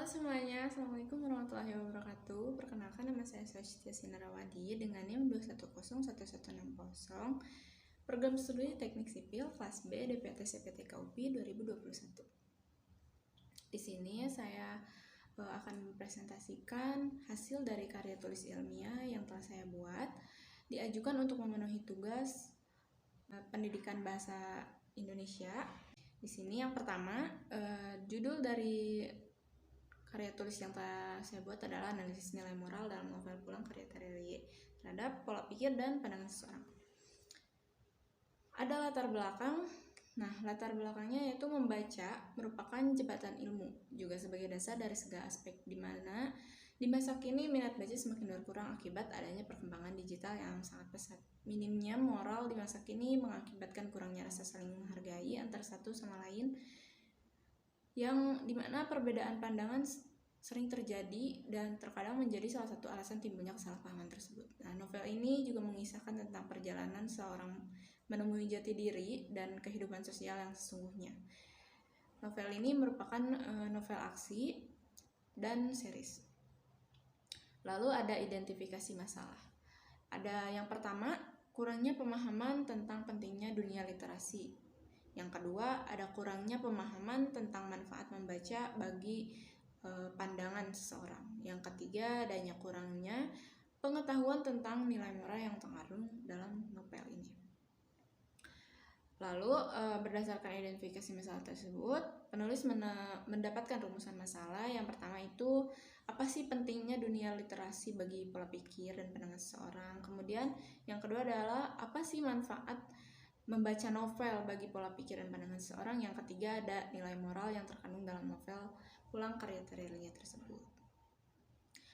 Halo semuanya, Assalamualaikum warahmatullahi wabarakatuh. Perkenalkan, nama saya Sastia Sinarawadi dengan NIM 2101160, Program Studi Teknik Sipil kelas B DPT CPT KUPI 2021. Di sini saya akan mempresentasikan hasil dari karya tulis ilmiah yang telah saya buat, diajukan untuk memenuhi tugas pendidikan bahasa Indonesia. Di sini yang pertama, judul dari karya tulis yang telah saya buat adalah analisis nilai moral dalam novel Pulang karya Terelie terhadap pola pikir dan pandangan seseorang. Ada latar belakang. Nah, latar belakangnya yaitu membaca merupakan jembatan ilmu, juga sebagai dasar dari segala aspek, di mana di masa kini minat baca semakin berkurang akibat adanya perkembangan digital yang sangat pesat. Minimnya moral di masa kini mengakibatkan kurangnya rasa saling menghargai antar satu sama lain, yang dimana perbedaan pandangan sering terjadi dan terkadang menjadi salah satu alasan timbulnya kesalahpahaman tersebut. Nah, novel ini juga mengisahkan tentang perjalanan seorang menemui jati diri dan kehidupan sosial yang sesungguhnya. Novel ini merupakan novel aksi dan series. Lalu ada identifikasi masalah. Ada yang pertama, kurangnya pemahaman tentang pentingnya dunia literasi. Yang kedua, ada kurangnya pemahaman tentang manfaat membaca bagi pandangan seseorang. Yang ketiga, adanya kurangnya pengetahuan tentang nilai moral yang terkandung dalam novel ini. Lalu berdasarkan identifikasi masalah tersebut, penulis mendapatkan rumusan masalah. Yang pertama itu, apa sih pentingnya dunia literasi bagi pola pikir dan pandangan seseorang. Kemudian yang kedua adalah, apa sih manfaat membaca novel bagi pola pikir dan pandangan seseorang. Yang ketiga, ada nilai moral yang terkandung dalam novel Pulang karya Terelie tersebut.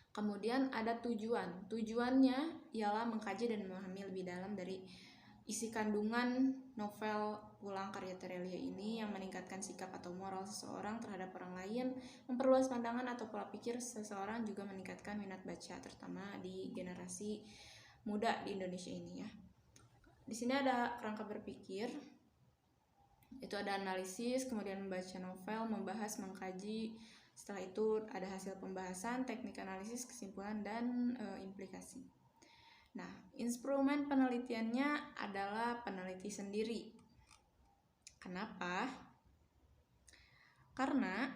Kemudian ada tujuan. Tujuannya ialah mengkaji dan memahami lebih dalam dari isi kandungan novel Pulang karya Terelie ini, yang meningkatkan sikap atau moral seseorang terhadap orang lain, memperluas pandangan atau pola pikir seseorang, juga meningkatkan minat baca, terutama di generasi muda di Indonesia ini ya. Di sini ada kerangka berpikir, itu ada analisis, kemudian membaca novel, membahas, mengkaji. Setelah itu ada hasil pembahasan, teknik analisis, kesimpulan, dan implikasi. Nah, instrumen penelitiannya adalah peneliti sendiri. Kenapa? Karena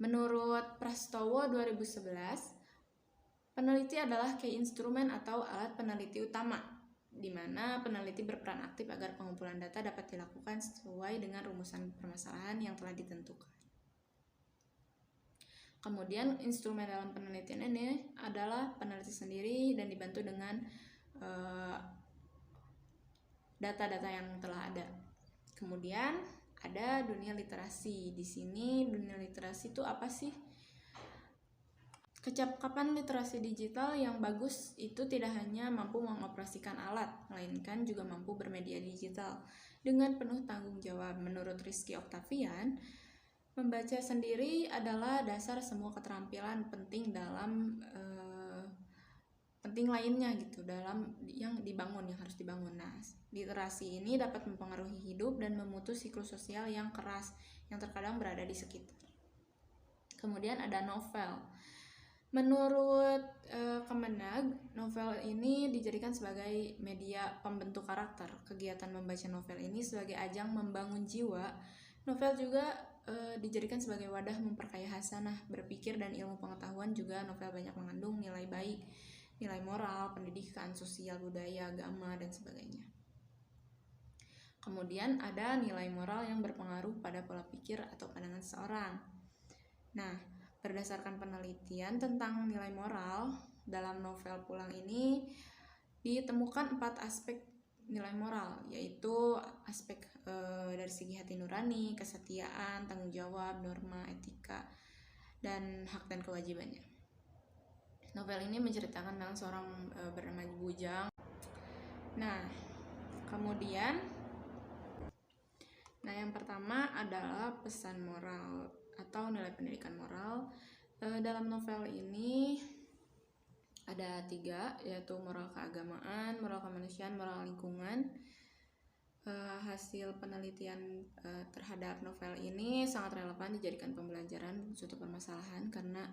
menurut Prastowo 2011, peneliti adalah key instrumen atau alat peneliti utama, di mana peneliti berperan aktif agar pengumpulan data dapat dilakukan sesuai dengan rumusan permasalahan yang telah ditentukan. Kemudian instrumen dalam penelitian ini adalah peneliti sendiri dan dibantu dengan data-data yang telah ada. Kemudian ada dunia literasi. Di sini dunia literasi itu apa sih? Kecakapan literasi digital yang bagus itu tidak hanya mampu mengoperasikan alat, melainkan juga mampu bermedia digital dengan penuh tanggung jawab. Menurut Rizky Octavian, membaca sendiri adalah dasar semua keterampilan penting dalam penting lainnya gitu, dalam yang dibangun, yang harus dibangun. Nah, literasi ini dapat mempengaruhi hidup dan memutus siklus sosial yang keras yang terkadang berada di sekitar. Kemudian ada novel. Menurut Kemenag, novel ini dijadikan sebagai media pembentuk karakter. Kegiatan membaca novel ini sebagai ajang membangun jiwa. Novel juga dijadikan sebagai wadah memperkaya hasanah berpikir dan ilmu pengetahuan. Juga novel banyak mengandung nilai baik, nilai moral, pendidikan, sosial, budaya, agama, dan sebagainya. Kemudian ada nilai moral yang berpengaruh pada pola pikir atau pandangan seseorang. Nah, berdasarkan penelitian tentang nilai moral dalam novel Pulang ini ditemukan 4 aspek nilai moral, yaitu aspek dari segi hati nurani, kesetiaan, tanggung jawab, norma, etika, dan hak dan kewajibannya. Novel ini menceritakan tentang seorang bernama Bujang. Nah, kemudian yang pertama adalah pesan moral atau nilai pendidikan moral. Dalam novel ini ada 3, yaitu moral keagamaan, moral kemanusiaan, moral lingkungan. hasil penelitian terhadap novel ini sangat relevan dijadikan pembelajaran suatu permasalahan karena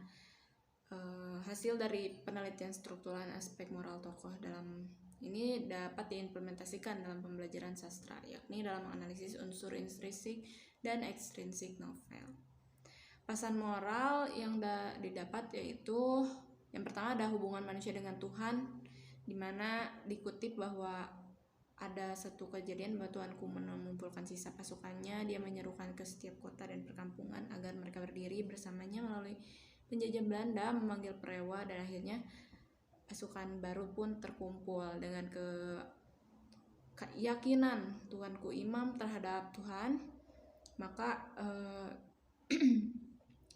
hasil dari penelitian struktural aspek moral tokoh dalam ini dapat diimplementasikan dalam pembelajaran sastra, yakni dalam menganalisis unsur intrinsik dan ekstrinsik novel. Pesan moral yang didapat yaitu yang pertama ada hubungan manusia dengan Tuhan, di mana dikutip bahwa ada satu kejadian bahwa Tuanku mengumpulkan sisa pasukannya, dia menyerukan ke setiap kota dan perkampungan agar mereka berdiri bersamanya melalui penjajah Belanda, memanggil perewa, dan akhirnya pasukan baru pun terkumpul dengan keyakinan Tuanku imam terhadap Tuhan, maka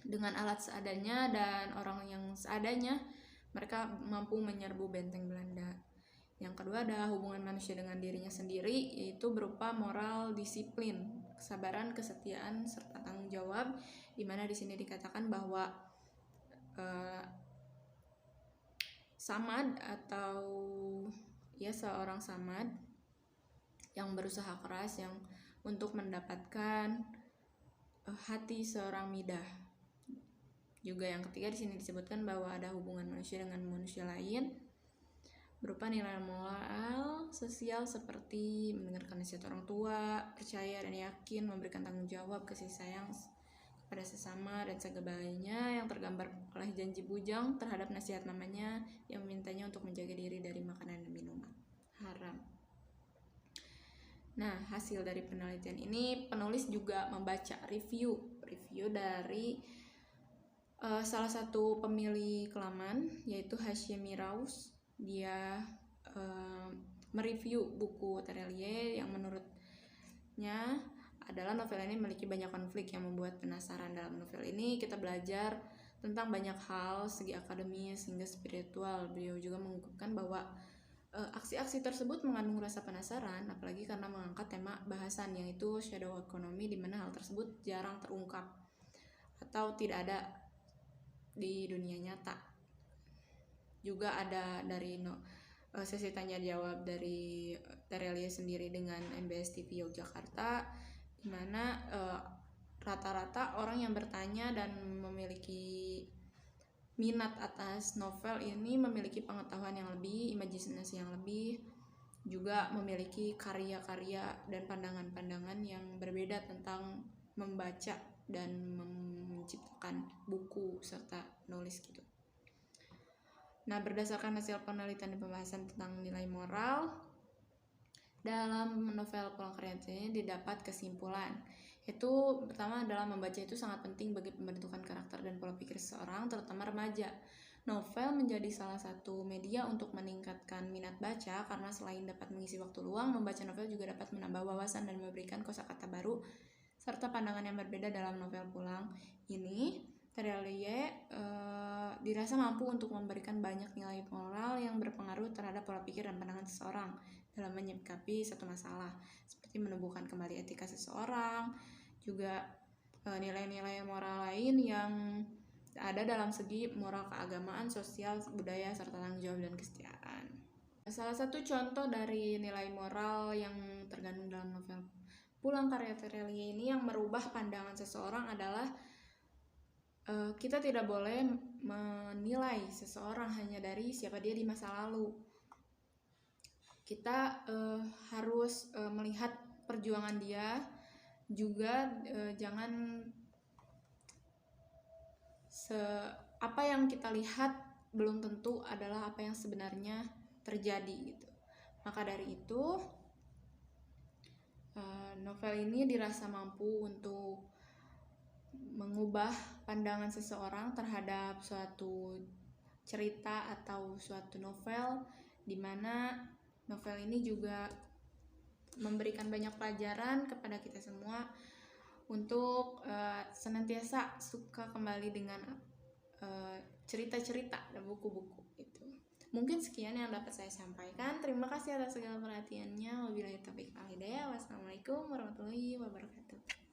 dengan alat seadanya dan orang yang seadanya mereka mampu menyerbu benteng Belanda. Yang kedua ada hubungan manusia dengan dirinya sendiri, yaitu berupa moral, disiplin, kesabaran, kesetiaan, serta tanggung jawab, di mana di sini dikatakan bahwa samad atau ya seorang samad yang berusaha keras yang untuk mendapatkan hati seorang midah. Juga yang ketiga di sini disebutkan bahwa ada hubungan manusia dengan manusia lain berupa nilai moral sosial seperti mendengarkan nasihat orang tua, percaya dan yakin, memberikan tanggung jawab, kasih sayang kepada sesama dan sebagainya, yang tergambar oleh janji bujang terhadap nasihat mamanya yang memintanya untuk menjaga diri dari makanan dan minuman haram. Nah, hasil dari penelitian ini penulis juga membaca review dari salah satu pemilih Kelaman, yaitu Hashimi Raus. Dia mereview buku Terelie yang menurutnya adalah novel ini memiliki banyak konflik yang membuat penasaran. Dalam novel ini kita belajar tentang banyak hal segi akademis hingga spiritual. Beliau juga mengungkapkan bahwa aksi-aksi tersebut mengandung rasa penasaran, apalagi karena mengangkat tema bahasan yaitu shadow economy, di mana hal tersebut jarang terungkap atau tidak ada di dunia nyata. Juga ada dari sesi tanya jawab dari Terelie sendiri dengan NBS TV Yogyakarta, di mana rata-rata orang yang bertanya dan memiliki minat atas novel ini memiliki pengetahuan yang lebih, imajinasi yang lebih, juga memiliki karya-karya dan pandangan-pandangan yang berbeda tentang membaca dan menciptakan buku serta nulis gitu. Nah, berdasarkan hasil penelitian dan pembahasan tentang nilai moral dalam novel Pulang ke Realita ini didapat kesimpulan, yaitu pertama adalah membaca itu sangat penting bagi pembentukan karakter dan pola pikir seseorang, terutama remaja. Novel menjadi salah satu media untuk meningkatkan minat baca karena selain dapat mengisi waktu luang, membaca novel juga dapat menambah wawasan dan memberikan kosakata baru serta pandangan yang berbeda. Dalam novel Pulang ini, Terelie dirasa mampu untuk memberikan banyak nilai moral yang berpengaruh terhadap pola pikir dan pandangan seseorang dalam menyikapi satu masalah, seperti menumbuhkan kembali etika seseorang, juga nilai-nilai moral lain yang ada dalam segi moral keagamaan, sosial, budaya, serta tanggung jawab dan kesetiaan. Salah satu contoh dari nilai moral yang terkandung dalam novel Pulang karya Terelie ini yang merubah pandangan seseorang adalah kita tidak boleh menilai seseorang hanya dari siapa dia di masa lalu. Kita harus melihat perjuangan dia, juga jangan apa yang kita lihat belum tentu adalah apa yang sebenarnya terjadi gitu. Maka dari itu novel ini dirasa mampu untuk mengubah pandangan seseorang terhadap suatu cerita atau suatu novel, di mana novel ini juga memberikan banyak pelajaran kepada kita semua untuk senantiasa suka kembali dengan cerita-cerita dan buku-buku itu. Mungkin sekian yang dapat saya sampaikan. Terima kasih atas segala perhatiannya. Wabillahi taufiq wal hidayah. Wassalamualaikum warahmatullahi wabarakatuh.